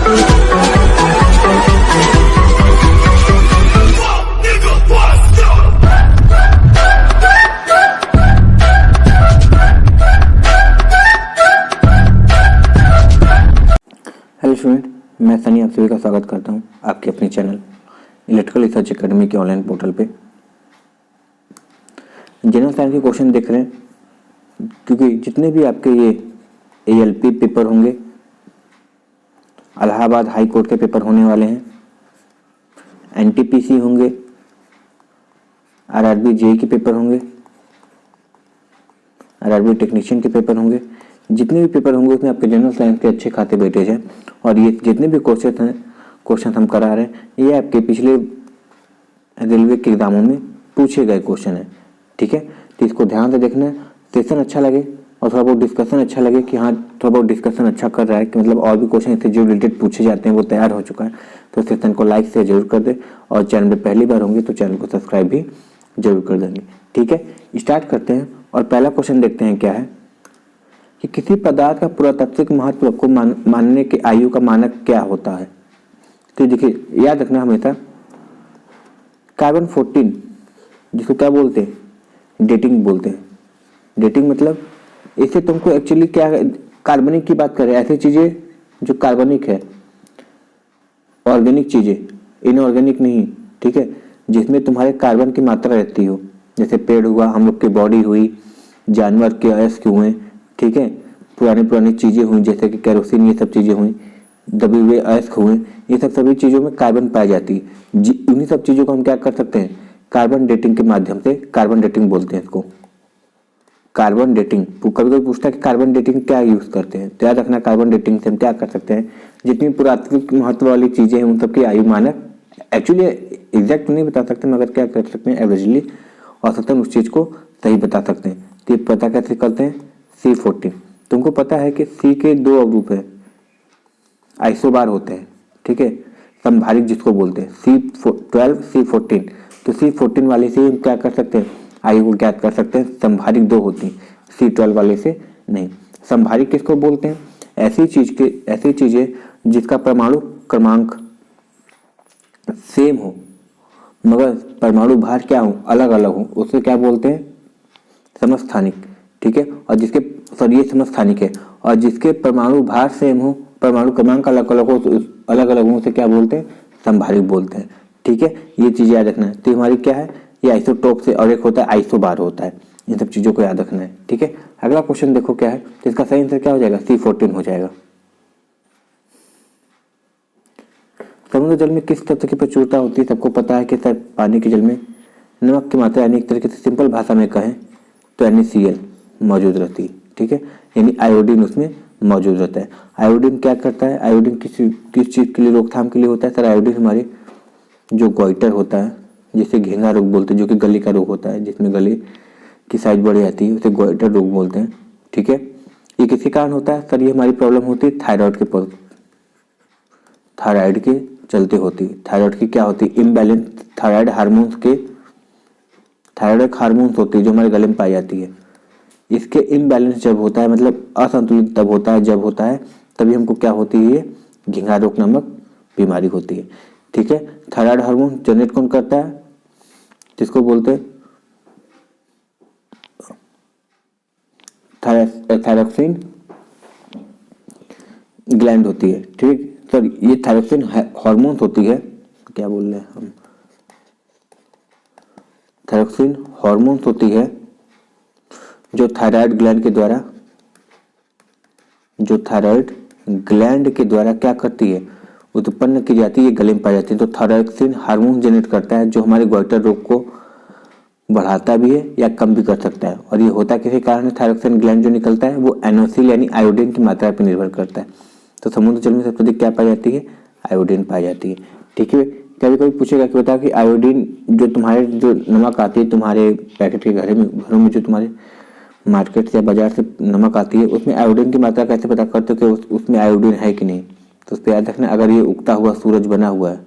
Hello student, मैं सनी आप सभी का स्वागत करता हूं आपके अपने चैनल इलेक्ट्रिकल रिसर्च एकेडमी के ऑनलाइन पोर्टल पे। जनरल साइंस के क्वेश्चन देख रहे हैं, क्योंकि जितने भी आपके ये ALP पेपर होंगे, इलाहाबाद हाई कोर्ट के पेपर होने वाले हैं, NTPC होंगे, RRB JEE के पेपर होंगे, RRB टेक्नीशियन के पेपर होंगे, जितने भी पेपर होंगे उसमें आपके जनरल साइंस के अच्छे खाते वेटेज हैं। और ये जितने भी क्वेश्चन हम करा रहे हैं, ये आपके पिछले रेलवे के एग्जामों में पूछे गए क्वेश्चन हैं। ठीक है, तो इसको ध्यान से देखना है। सेशन अच्छा लगे और थोड़ा बहुत डिस्कशन अच्छा लगे कि हाँ थोड़ा बहुत डिस्कशन अच्छा कर रहा है, कि मतलब और भी क्वेश्चन इससे जो रिलेटेड पूछे जाते हैं वो तैयार हो चुका है, तो सेशन को लाइक से जरूर कर दे। और चैनल पर पहली बार होंगे तो चैनल को सब्सक्राइब भी जरूर कर देंगे। ठीक है, स्टार्ट करते हैं और पहला क्वेश्चन देखते हैं क्या है कि किसी पदार्थ का पुरातात्विक महत्व को मानने के आयु का मानक क्या होता है। तो देखिए, याद रखना हमेशा कार्बन 14 जिसको क्या बोलते हैं, डेटिंग बोलते हैं। डेटिंग मतलब इससे तुमको एक्चुअली क्या, कार्बनिक की बात करें, ऐसी चीजें जो कार्बनिक है, ऑर्गेनिक चीजें, इनऑर्गेनिक नहीं। ठीक है, जिसमें तुम्हारे कार्बन की मात्रा रहती हो, जैसे पेड़ हुआ, हम लोग की बॉडी हुई, जानवर के अयस्क हुए, ठीक है, पुरानी चीजें हुई जैसे कि केरोसिन, ये सब चीजें हुई, दबे हुए अयस्क हुए, ये सब सभी चीजों में कार्बन पाई जाती है। उन्हीं सब चीजों को हम क्या कर सकते हैं, कार्बन डेटिंग के माध्यम से, कार्बन डेटिंग बोलते हैं इसको, कार्बन डेटिंग। कभी कोई पूछता है कि कार्बन डेटिंग क्या यूज करते हैं, तो याद रखना कार्बन डेटिंग से हम क्या कर सकते हैं, जितनी पुरातात्विक महत्व वाली चीजें हैं उन सबकी आयु मानक, एक्चुअली एग्जैक्ट नहीं बता सकते मगर क्या कर सकते हैं, एवरेजली औसतन उस चीज को सही बता सकते हैं। तो ये पता कैसे करते हैं, C14। तुमको पता है कि C के दो अवरूप है, आइसोबार होते हैं। ठीक है, संभारिक जिसको बोलते हैं, C12 C14। तो C14 वाले से हम क्या कर सकते हैं, आयु को ज्ञात कर सकते हैं। संभारिक दो होती हैं, C12 वाले से नहीं। संभारिक किसको बोलते हैं, ऐसी चीजें जिसका परमाणु क्रमांक सेम हो मगर परमाणु भार क्या हो, अलग अलग हो, उससे क्या बोलते हैं, समस्थानिक। ठीक है, और जिसके ये समस्थानिक है, और जिसके परमाणु भार सेम हो, परमाणु क्रमांक अलग अलग हो, तो अलग अलग हो, उसे क्या बोलते हैं, संभारिक बोलते हैं। ठीक है, ये चीज याद रखना है। तो हमारी क्या है, ये आइसोटोप से, और एक होता है आइसोबार होता है। इन सब चीजों को याद रखना है। ठीक है, अगला क्वेश्चन देखो क्या है, तो इसका सही आंसर क्या हो जाएगा, C14 हो जाएगा। समुद्र जल में किस तत्व की प्रचुरता होती है, सबको पता है कि सर पानी के जल में नमक की मात्रा, यानी एक तरीके से सिंपल भाषा में कहें तो NaCl मौजूद रहती है। ठीक है, यानी आयोडीन उसमें मौजूद रहता है। आयोडीन क्या करता है, आयोडीन किस चीज के लिए रोकथाम के लिए होता है, सर आयोडीन हमारे जो गोइटर होता है, जिसे घेंगा रोग बोलते हैं, जो कि गले का रोग होता है, जिसमें गले की साइज बढ़ जाती है, उसे गोइटर रोग बोलते हैं। ठीक है, ये किसके कारण होता है, सर ये हमारी प्रॉब्लम होती है थायराइड के चलते होती है। थायराइड की क्या होती है, इम्बैलेंस थायराइड हार्मोन्स के, थायराइड हार्मोन्स होती है जो हमारे गले में पाई जाती है। इसके इम्बैलेंस जब होता है, मतलब असंतुलित तब होता है जब होता है, तभी हमको क्या होती है, ये घेंघा रोग नामक बीमारी होती है। ठीक है, थायराइड हार्मोन जनरेट कौन करता है, जिसको बोलते हैं थायरोक्सिन ग्लैंड होती है। ठीक, सर ये थायरोक्सिन हार्मोन्स होती है, क्या बोल रहे हैं हम, थायरोक्सिन हार्मोन्स होती है जो थायराइड ग्लैंड के द्वारा क्या करती है, उत्पन्न की जाती है, गले में पाई जाती है। तो थायरोक्सिन हार्मोन जनरेट करता है जो हमारे गोइटर रोग को बढ़ाता भी है या कम भी कर सकता है। और ये होता किसी कारण है, थायरोक्सिन ग्लैंड जो निकलता है वो NaCl यानी आयोडीन की मात्रा पर निर्भर करता है। तो समुद्र जल में सबसे अधिक क्या पाई जाती है, आयोडीन पाई जाती है। ठीक है, कभी कोई पूछेगा कि बताओ कि आयोडीन जो तुम्हारे जो नमक आती है तुम्हारे पैकेट के घरों में जो तुम्हारे मार्केट से बाजार से नमक आती है, उसमें आयोडीन की मात्रा कैसे पता करते हो कि उसमें आयोडीन है कि नहीं। तो उस पर याद रखना, अगर ये उगता हुआ सूरज बना हुआ है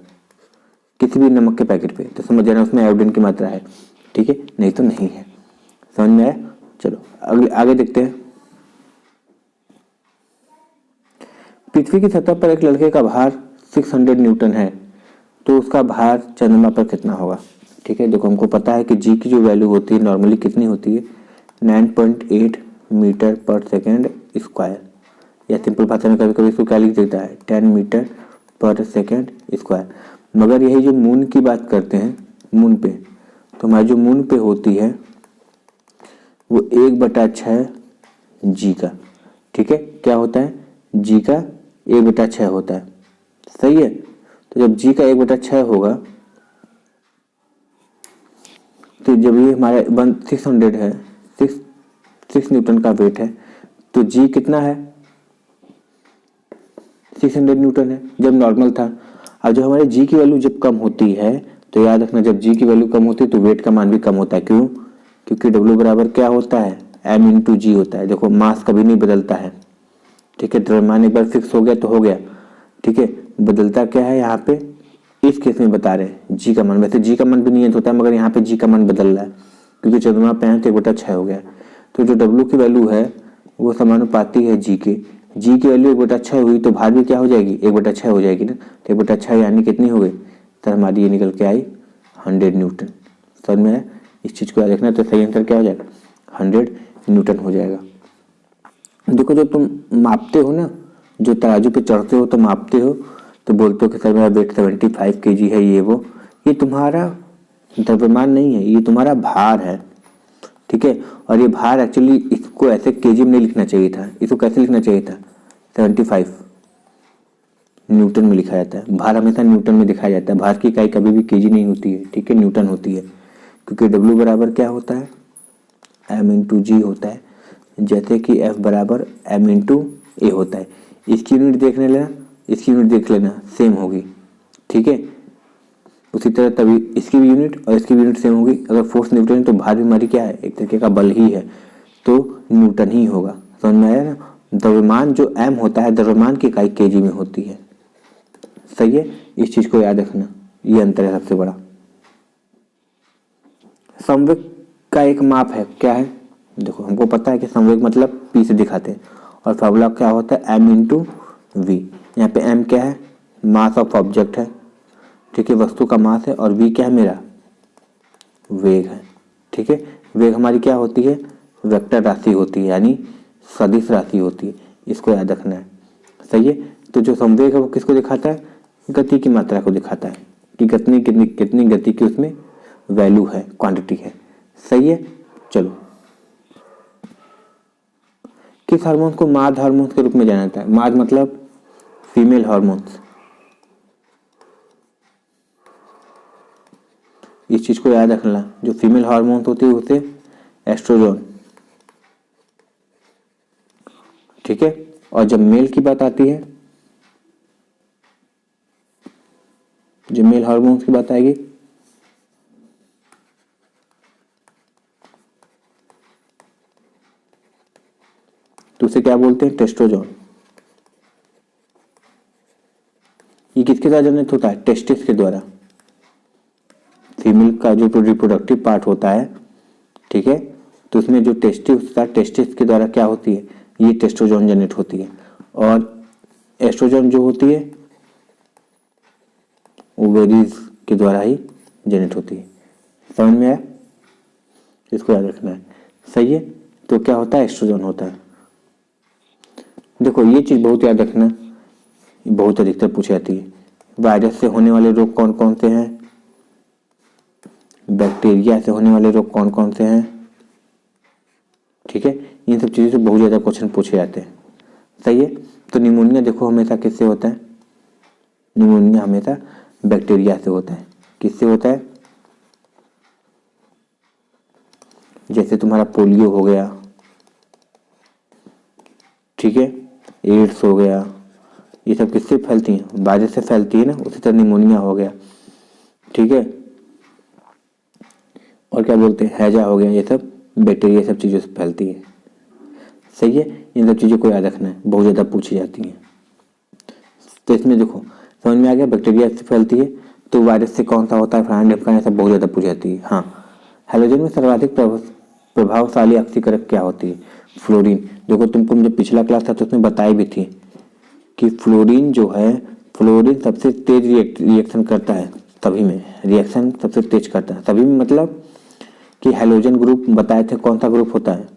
किसी भी नमक के पैकेट पे, तो समझ जाना उसमें आयोडीन की मात्रा है। ठीक है, नहीं तो नहीं है। समझ में आया, चलो आगे देखते हैं। पृथ्वी की सतह पर एक लड़के का भार 600 न्यूटन है, तो उसका भार चंद्रमा पर कितना होगा। ठीक है, देखो हमको पता है कि जी की जो वैल्यू होती है नॉर्मली कितनी होती है, 9.8 मीटर पर सेकेंड स्क्वायर, या सिंपल भाषा में कभी कभी इसको क्या लिख देता है, 10 मीटर पर सेकेंड स्क्वायर। मगर यही जो मून की बात करते हैं, मून पे, तो हमारी जो मून पे होती है वो 1/6 जी का। ठीक है, क्या होता है, जी का 1/6 होता है। सही है, तो जब जी का 1/6 होगा, तो जब ये हमारा 600 है, 6 न्यूटन का वेट है, तो जी कितना है, 600 न्यूटन है जब नॉर्मल था। अब जब हमारे जी की वैल्यू जब कम होती है, तो याद रखना जब जी की वैल्यू कम होती है तो वेट का मान भी कम होता है। क्यों, क्योंकि डब्ल्यू बराबर क्या होता है, एम इंटू जी होता है। देखो मास कभी नहीं बदलता है। ठीक है, द्रव्यमान एक बार फिक्स हो गया तो हो गया। ठीक है, बदलता क्या है यहाँ पे, इस केस में बता रहे हैं जी का मान। वैसे जी का मान भी नियत होता है, मगर यहाँ पे जी का मान बदल रहा है क्योंकि चंद्रमा पे है तो 1/6 हो गया। तो जो डब्ल्यू की वैल्यू है वो समानुपाती है जी के। जी की वैल्यू 1/6 हुई तो भार भी क्या हो जाएगी, 1/6 हो जाएगी ना। तो 1/6 यानी कितनी हो गई, तो हमारी ये निकल के आई 100 न्यूटन। समझ में है, इस चीज़ को याद रखना। तो सही आंसर क्या हो जाएगा, 100 न्यूटन हो जाएगा। देखो जब तुम मापते हो ना, जो तराजू पे चढ़ते हो तो मापते हो, तो बोलते हो कि सर मेरा वेट 75 kg है, ये तुम्हारा द्रव्यमान नहीं है, ये तुम्हारा भार है। ठीक है, और ये भार एक्चुअली इसको ऐसे केजी में नहीं लिखना चाहिए था, इसको कैसे लिखना चाहिए था, 75 न्यूटन में लिखा जाता है। भार हमेशा न्यूटन में दिखाया जाता है, भार की इकाई कभी भी केजी नहीं होती है। ठीक है, न्यूटन होती है, क्योंकि डब्ल्यू बराबर क्या होता है, एम इंटू जी होता है, जैसे कि एफ बराबर एम इंटू ए होता है। इसकी यूनिट देख लेना, इसकी यूनिट देख लेना, सेम होगी। ठीक है, उसी तरह तभी इसकी भी यूनिट और इसकी भी यूनिट सेम होगी। अगर फोर्स न्यूटन है तो भार भी हमारी क्या है, एक तरीके का बल ही है, तो न्यूटन ही होगा। समझ में आया ना। द्रव्यमान जो एम होता है, द्रव्यमान की इकाई केजी में होती है। सही है, इस चीज को याद रखना, ये अंतर है सबसे बड़ा। संवेग का एक माप है, क्या है, देखो हमको पता है कि संवेग मतलब पी से दिखाते हैं, और फॉर्मूला क्या होता है, एम इंटू वी। यहाँ पे एम क्या है, मास ऑफ ऑब्जेक्ट है। ठीक है, वस्तु का मास है, और वी क्या है, मेरा वेग है। ठीक है, वेग हमारी क्या होती है, वेक्टर राशि होती है, यानी सदिश राशि होती है, इसको याद रखना है। सही है, तो जो संवेग है वो किसको दिखाता है, गति की मात्रा को दिखाता है, कि कितनी कितनी कितनी गति की उसमें वैल्यू है, क्वांटिटी है। सही है, चलो किस हार्मोन को माद हार्मोन के रूप में जाना जाता है, माद मतलब फीमेल हार्मोन्स। इस चीज को याद रखना, जो फीमेल हार्मोन्स होती है उसे एस्ट्रोजन। ठीक है, और जब मेल की बात आती है, जब मेल हार्मोन्स की बात आएगी तो उसे क्या बोलते हैं, टेस्टोजन। ये किसके द्वारा जनित होता है, टेस्टिस के द्वारा। फीमेल का जो रिप्रोडक्टिव पार्ट होता है, ठीक है, तो उसमें जो टेस्टिस होता है, टेस्टिस के द्वारा क्या होती है, ये टेस्टोजन जनित होती है। और एस्ट्रोजन जो होती है ओवेरीज के द्वारा ही जनित होती है। समझ में आया, इसको याद रखना है। सही है, तो क्या होता है, एस्ट्रोजन होता है। देखो ये चीज बहुत याद रखना, बहुत अधिकतर पूछी जाती है। वायरस से होने वाले रोग कौन कौन से हैं, बैक्टीरिया से होने वाले रोग कौन कौन से हैं। ठीक है, इन सब चीजों से बहुत ज्यादा क्वेश्चन पूछे जाते हैं। सही है, तो निमोनिया देखो हमेशा किससे होता है, निमोनिया हमेशा बैक्टीरिया से होता है। किससे होता है, जैसे तुम्हारा पोलियो हो गया, ठीक है, एड्स हो गया, ये सब किससे फैलती हैं, वायरस से फैलती है ना। उसी तरह निमोनिया हो गया, ठीक है, और क्या बोलते हैं, हैजा हो गया, ये सब बैक्टीरिया सब चीज़ों से फैलती है। सही है, इन सब चीज़ों को याद रखना है, बहुत ज़्यादा पूछी जाती हैं। तो इसमें देखो समझ में आ गया, बैक्टीरिया से फैलती है, तो वायरस से कौन सा होता है, फ्रांड ढपका, सब बहुत ज़्यादा पूछी जाती है। हाँ, हैलोजन में सर्वाधिक प्रभावशाली ऑक्सीकरक क्या होती है, फ्लोरीन। देखो तुमको जब पिछला क्लास था तो उसमें बताई भी थी कि फ्लोरीन जो है, फ्लोरीन सबसे तेज रिएक्शन करता है सभी में, रिएक्शन सबसे तेज करता है सभी में, मतलब कि हेलोजन ग्रुप बताए थे कौन सा ग्रुप होता है,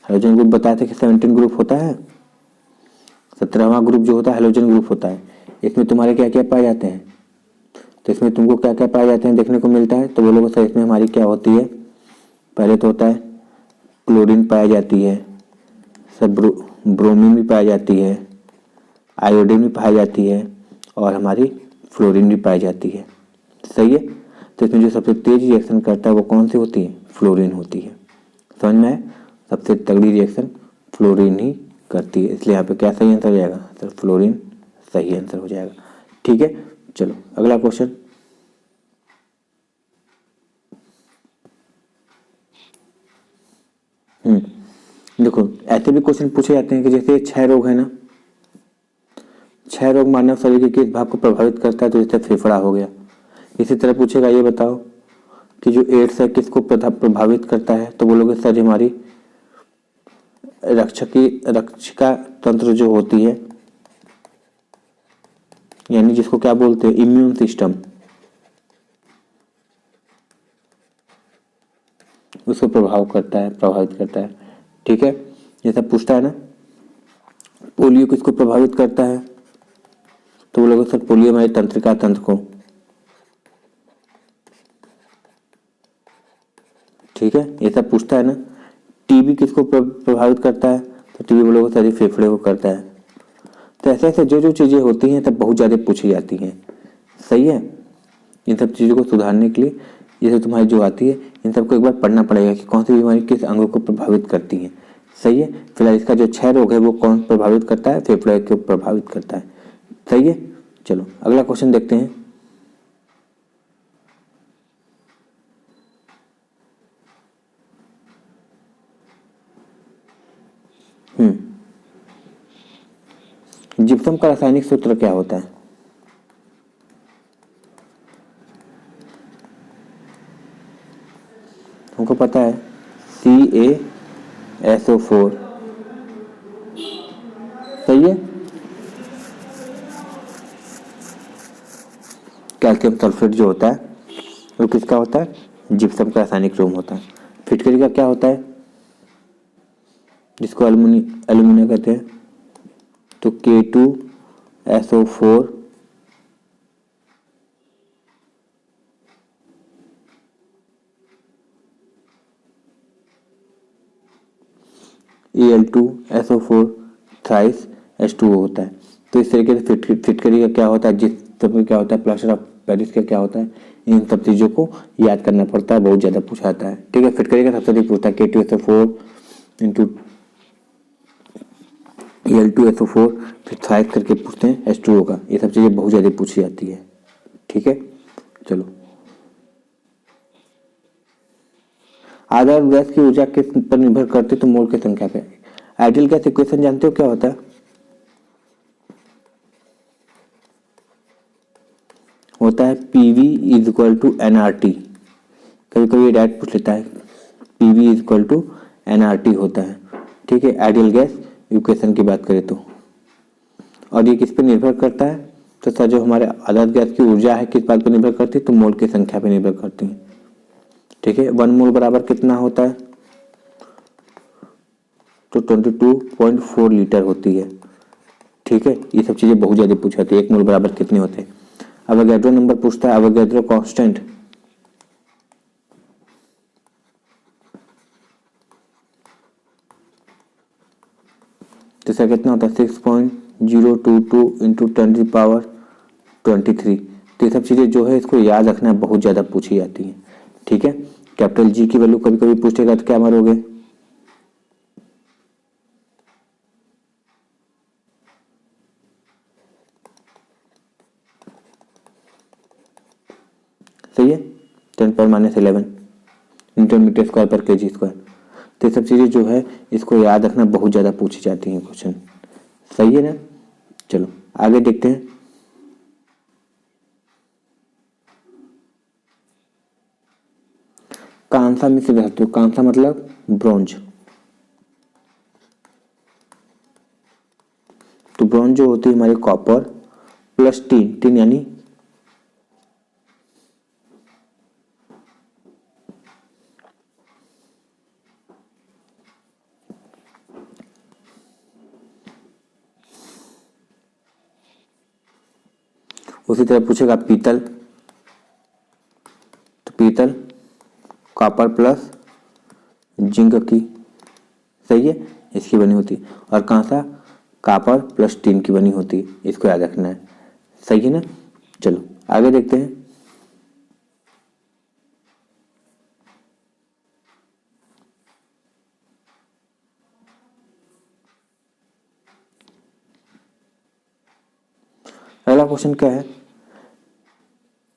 हेलोजन ग्रुप बताए थे कि 17 ग्रुप होता है, 17वां ग्रुप जो होता है हेलोजन ग्रुप होता है। इसमें तुम्हारे क्या क्या पाए जाते हैं, तो इसमें तुमको क्या क्या पाए जाते हैं देखने को मिलता है, तो बोलोगे सर इसमें हमारी क्या होती है, पहले तो होता है क्लोरीन पाई जाती है, सब ब्रोमीन भी पाई जाती है, आयोडीन भी पाई जाती है, और हमारी फ्लोरीन भी पाई जाती है। सही है, तो इसमें जो सबसे तेज रिएक्शन करता है वो कौन सी होती है, फ्लोरीन होती है। समझ में आया, सबसे तगड़ी रिएक्शन फ्लोरीन ही करती है, इसलिए यहाँ पे क्या सही आंसर हो जाएगा, सर फ्लोरीन सही आंसर हो जाएगा। ठीक है, चलो अगला क्वेश्चन। देखो ऐसे भी क्वेश्चन पूछे जाते हैं कि जैसे 6 रोग है ना, 6 रोग मानव शरीर के किस भाग को प्रभावित करता है, तो जैसे फेफड़ा हो गया। इसी तरह पूछेगा ये बताओ कि जो एड्स है किसको प्रभावित करता है, तो बोलोगे सर हमारी रक्षिका तंत्र जो होती है, यानी जिसको क्या बोलते हैं, इम्यून सिस्टम, उसको प्रभावित करता है। ठीक है, जैसा पूछता है ना पोलियो किसको प्रभावित करता है, तो बोलोगे सर पोलियो हमारे तंत्रिका तंत्र को। ठीक है, ये सब पूछता है ना। टीबी किसको प्रभावित करता है, तो टीबी बोलोगे सर फेफड़े को करता है। तो ऐसे ऐसे जो जो चीज़ें होती हैं तब बहुत ज़्यादा पूछी जाती हैं। सही है, इन सब चीज़ों को सुधारने के लिए ये सब तुम्हारी जो आती है इन सबको एक बार पढ़ना पड़ेगा कि कौन सी बीमारी किस अंगों को प्रभावित करती है। सही है, फिलहाल इसका जो 6 रोग है वो कौन प्रभावित करता है, फेफड़े को प्रभावित करता है। सही है, चलो अगला क्वेश्चन देखते हैं। जिप्सम का रासायनिक सूत्र क्या होता है, हमको पता है CaSO4। सही है, कैल्शियम सल्फेट जो होता है वो किसका होता है, जिप्सम का रासायनिक रूप होता है। फिटकरी का क्या होता है, जिसको एल्यूमिनिया कहते हैं, तो K2SO4 Al2SO4 थ्राइस H2O होता है। तो इस तरीके से फिटकरी का क्या होता है, जिस सब क्या होता है, प्लास्टर ऑफ पेरिस का क्या होता है, इन सब चीज़ों को याद करना पड़ता है, बहुत ज़्यादा पूछा जाता है। ठीक है, फिटकरी का सबसे अधिक पूछता है K2SO4 इंटू Al2SO4, फिर थ्राइस करके पूछते हैं H2O का, ये सब चीज़ें बहुत ज़्यादा पूछी जाती है। ठीक है, चलो आदर्श गैस की ऊर्जा किस पर निर्भर करती है, तो मोल की संख्या पे। आइडियल गैस इक्वेशन जानते हो क्या होता है, होता है PV is equal to NRT। कभी कभी ये डायरेक्ट पूछ लेता है, PV is equal to NRT होता है। ठीक है, आइडियल गैस इक्वेशन की बात करें तो, और ये किस पे निर्भर करता है, तो सर जो हमारे आदर्श गैस की ऊर्जा है किस बात पर निर्भर करती है, तो मोल की संख्या पर निर्भर करती है। ठीक है, 1 मोल बराबर कितना होता है, तो 22.4 लीटर होती है। ठीक है, ये सब चीज़ें बहुत ज़्यादा पूछा जाती है, 1 मोल बराबर कितने होते हैं। अवोगाड्रो नंबर पूछता है, अवोगाड्रो कांस्टेंट, तो इसका कितना होता है 6.022 इंटू 10⁻23। तो ये सब चीज़ें जो है इसको याद रखना बहुत ज़्यादा पूछी जाती है। ठीक है, कैपिटल G की वैल्यू कभी कभी पूछेगा तो क्या मारोगे, सही है 10⁻11 न्यूटन मीटर स्क्वायर पर kg स्क्वायर। तो ये सब चीज़ें जो है इसको याद रखना बहुत ज़्यादा पूछी जाती हैं क्वेश्चन। सही है ना, चलो आगे देखते हैं। कांसा मिश्र धातु, कांसा मतलब ब्रॉन्ज, ब्रॉन्ज जो होती है हमारी कॉपर प्लस टीन, टीन यानी उसी तरह पूछेगा पीतल, तो पीतल कॉपर प्लस जिंक की, सही है, इसकी बनी होती है। और कांसा कॉपर प्लस टीन की बनी होती है, इसको याद रखना है, सही है ना। चलो आगे देखते हैं। अगला क्वेश्चन क्या है,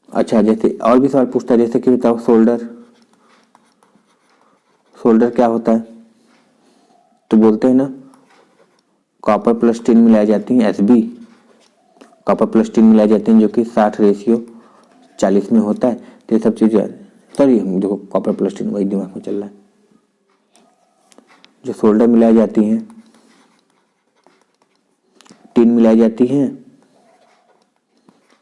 अच्छा जैसे और भी सवाल पूछता है, जैसे कि बताओ सोल्डर, सोल्डर क्या होता है, तो बोलते हैं ना कॉपर प्लस टीन मिलाई जाती है, एसबी कॉपर प्लस टीन मिलाई जाती है जो कि 60:40 में होता है। तो ये सब चीज़ें, सॉरी देखो कॉपर प्लस टीन वही दिमाग में चल रहा है। जो सोल्डर मिलाई जाती हैं, टीन मिलाई जाती है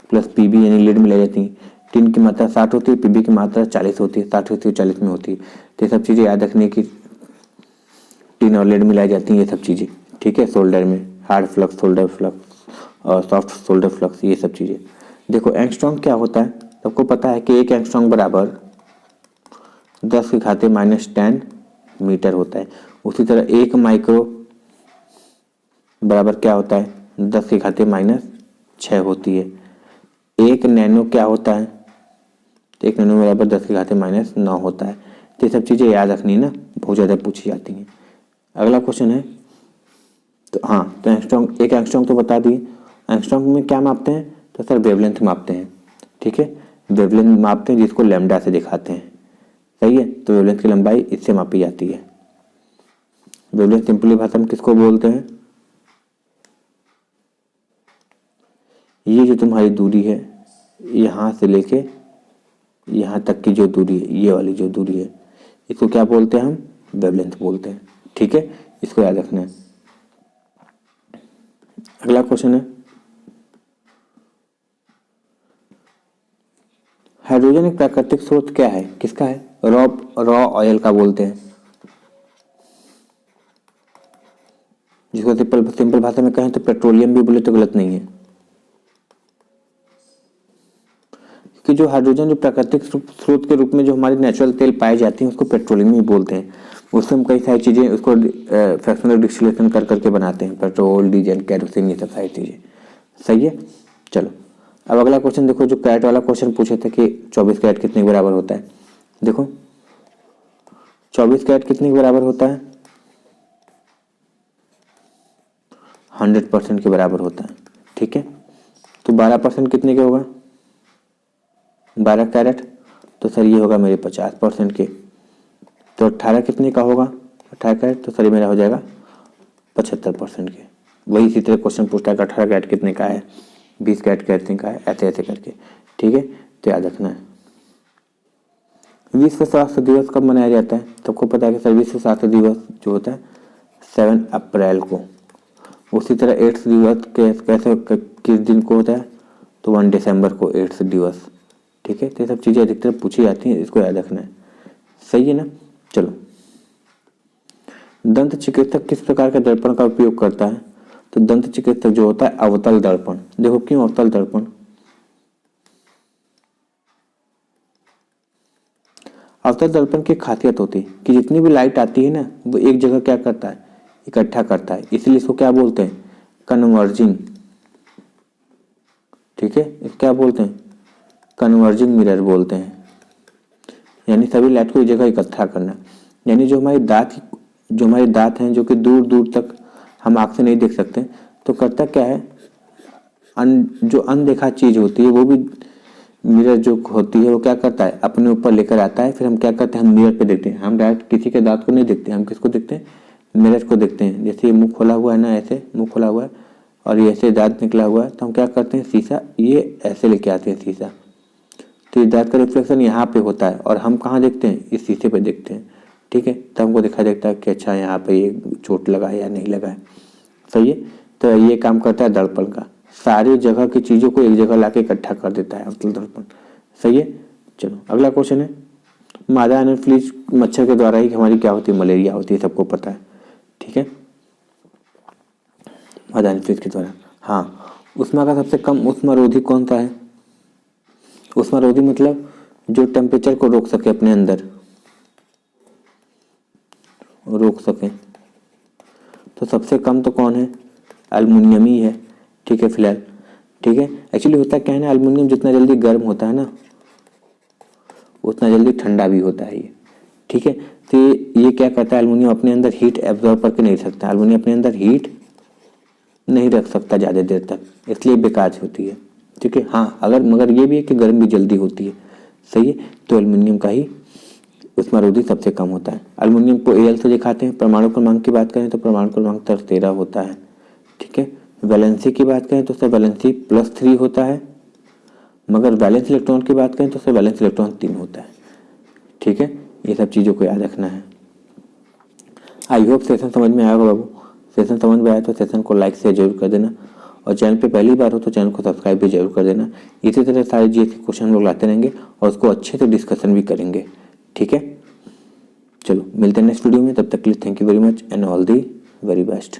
प्लस पीबी यानी लीड मिलाई जाती है। टीन की मात्रा 60 होती है, पीबी की मात्रा 40 होती है, 60 होती है 40 में होती है। तो ये सब चीज़ें याद रखने की, टीन और लीड मिलाई जाती हैं ये सब चीज़ें, ठीक है। सोल्डर में हार्ड फ्लक्स, सोल्डर फ्लक्स और सॉफ्ट सोल्डर फ्लक्स, ये सब चीज़ें। देखो एंगस्ट्रॉम क्या होता है, सबको पता है कि 1 एंगस्ट्रॉम बराबर 10⁻⁻10 मीटर होता है। उसी तरह 1 माइक्रो बराबर क्या होता है, 10⁻⁻6 होती है। 1 नैनो क्या होता है, 1 नैनो बराबर 10⁻⁹ होता है। तो ये सब चीज़ें याद रखनी ना, बहुत ज़्यादा पूछी जाती हैं। अगला क्वेश्चन है, तो हाँ तो एंगस्ट्रॉम, एक एंगस्ट्रॉम तो बता दिए। एंगस्ट्रॉम में क्या मापते हैं, तो सर वेवलेंथ मापते हैं, ठीक है। वेवलेंथ मापते हैं जिसको लैम्डा से दिखाते हैं, सही है। तो वेवलेंथ की लंबाई इससे मापी जाती है। वेवलेंथ सिंपली भाषा में किसको बोलते हैं, ये जो तुम्हारी दूरी है यहाँ से लेके यहाँ तक की जो दूरी है, ये वाली जो दूरी है, इसको क्या बोलते हैं, हम वेवलेंथ बोलते हैं, ठीक है। इसको याद रखना है। अगला क्वेश्चन है, हाइड्रोजन एक प्राकृतिक स्रोत क्या है, किसका है, रॉ ऑयल का बोलते हैं, जिसको सिंपल भाषा में कहें तो पेट्रोलियम भी बोले तो गलत नहीं है। कि जो हाइड्रोजन जो प्राकृतिक स्रोत के रूप में जो हमारे नेचुरल तेल पाए जाते हैं उसको पेट्रोलियम ही बोलते हैं। उससे हम कई सारी चीज़ें उसको फ्रैक्शनल डिस्टिलेशन कर करके बनाते हैं, पेट्रोल, डीजल, कैरोसिन, ये सब सारी चीज़ें, सही है। चलो अब अगला क्वेश्चन देखो, जो कैरेट वाला क्वेश्चन पूछे थे कि 24 कैरेट कितने के बराबर होता है। देखो 24 कैरेट कितने के बराबर होता है, 100% के बराबर होता है, ठीक है। तो 12% कितने के होगा, 12 कैरेट, तो सर ये होगा मेरे 50% के। तो 18 कितने का होगा, 18 कैरेट, तो सर ये मेरा हो जाएगा 75% के। वही इसी तरह क्वेश्चन पूछता है कि 18 कैरेट कितने का है, 20 कैरेट कितने का है, ऐसे ऐसे करके, ठीक है। तो याद रखना है। विश्व स्वास्थ्य दिवस कब मनाया जाता है, सबको पता है कि सर विश्व स्वास्थ्य दिवस जो होता है 7 अप्रैल को। उसी तरह एड्स दिवस कैसे किस दिन को होता है, तो 1 दिसंबर को एड्स दिवस, ठीक है। तो ये सब चीज़ें अधिकतर पूछी जाती हैं, इसको याद रखना है, सही है ना। चलो दंत चिकित्सक किस प्रकार के दर्पण का उपयोग करता है, तो दंत चिकित्सक जो होता है अवतल दर्पण। देखो क्यों अवतल दर्पण, अवतल दर्पण की खासियत होती है कि जितनी भी लाइट आती है ना वो एक जगह क्या करता है, इकट्ठा करता है, इसलिए इसको क्या बोलते हैं, कन्वर्जिंग, ठीक है। इसको क्या बोलते हैं, कन्वर्जिंग मिरर बोलते हैं। यानी सभी लाइट को एक जगह इकट्ठा करना। यानी जो हमारे दांत हैं जो कि दूर दूर तक हम आँख से नहीं देख सकते, तो करता क्या है, जो अनदेखा चीज होती है वो भी मिरर जो होती है वो क्या करता है, अपने ऊपर लेकर आता है। फिर हम क्या करते हैं, हम मिरर पे देखते हैं। हम डायरेक्ट किसी के दांत को नहीं देखते, हम किसको देखते हैं, मिरर को देखते हैं। जैसे ये मुंह खोला हुआ है ना, ऐसे मुंह खोला हुआ है और ये ऐसे दांत निकला हुआ है, तो हम क्या करते हैं, शीशा ये ऐसे लेके आते हैं शीशा, तो ये दांत का रिफ्लेक्शन यहाँ पे होता है और हम कहाँ देखते हैं, इस शीशे पे देखते हैं, ठीक है। तो हमको दिखाई देता है कि अच्छा यहाँ पे ये चोट लगा है या नहीं लगा है, सही है। तो ये काम करता है दर्पण का, सारी जगह की चीज़ों को एक जगह लाके इकट्ठा कर देता है अवतल दर्पण। सही है। चलो अगला क्वेश्चन है, मादा एनोफ्लिस मच्छर के द्वारा ही हमारी क्या होती है, मलेरिया होती है, सबको पता है। ठीक है, मादा एनोफ्लिस के द्वारा। हाँ, उष्मा का सबसे कम उष्मारोधी कौन सा है? उष्मारोधी मतलब जो टेम्परेचर को रोक सके, अपने अंदर रोक सके, तो सबसे कम तो कौन है? एल्युमिनियम ही है। ठीक है फिलहाल। ठीक है, एक्चुअली होता क्या है ना, एल्युमिनियम जितना जल्दी गर्म होता है ना, उतना जल्दी ठंडा भी होता है ये। ठीक है, तो ये क्या करता है, एल्युमिनियम अपने अंदर हीट एब्जॉर्ब करके नहीं सकता, एल्युमिनियम अपने अंदर हीट नहीं रख सकता ज़्यादा देर तक, इसलिए बेकार होती है। ठीक है, हाँ अगर मगर ये भी है कि गर्म भी जल्दी होती है। सही है, तो एल्युमिनियम का ही उष्मारोधी सबसे कम होता है। एल्युमिनियम को Al से दिखाते हैं। परमाणु क्रमांक की बात करें तो परमाणु क्रमांक 13 होता है। ठीक है, वैलेंसी की बात करें तो उसका वैलेंसी +3 होता है, मगर वैलेंस इलेक्ट्रॉन की बात करें तो उसका वैलेंस इलेक्ट्रॉन 3 होता है। ठीक है, ये सब चीज़ों को याद रखना है। आई होप सेशन समझ में आया होगा बाबू। सेशन समझ में आया तो सेशन को लाइक शेयर जरूर कर देना, और चैनल पे पहली बार हो तो चैनल को सब्सक्राइब भी जरूर कर देना। इसी तरह सारे जीएस के क्वेश्चन हम लोग लाते रहेंगे और उसको अच्छे से डिस्कशन भी करेंगे। ठीक है, चलो मिलते हैं नेक्स्ट वीडियो में, तब तक के लिए thank you very much and all the very best.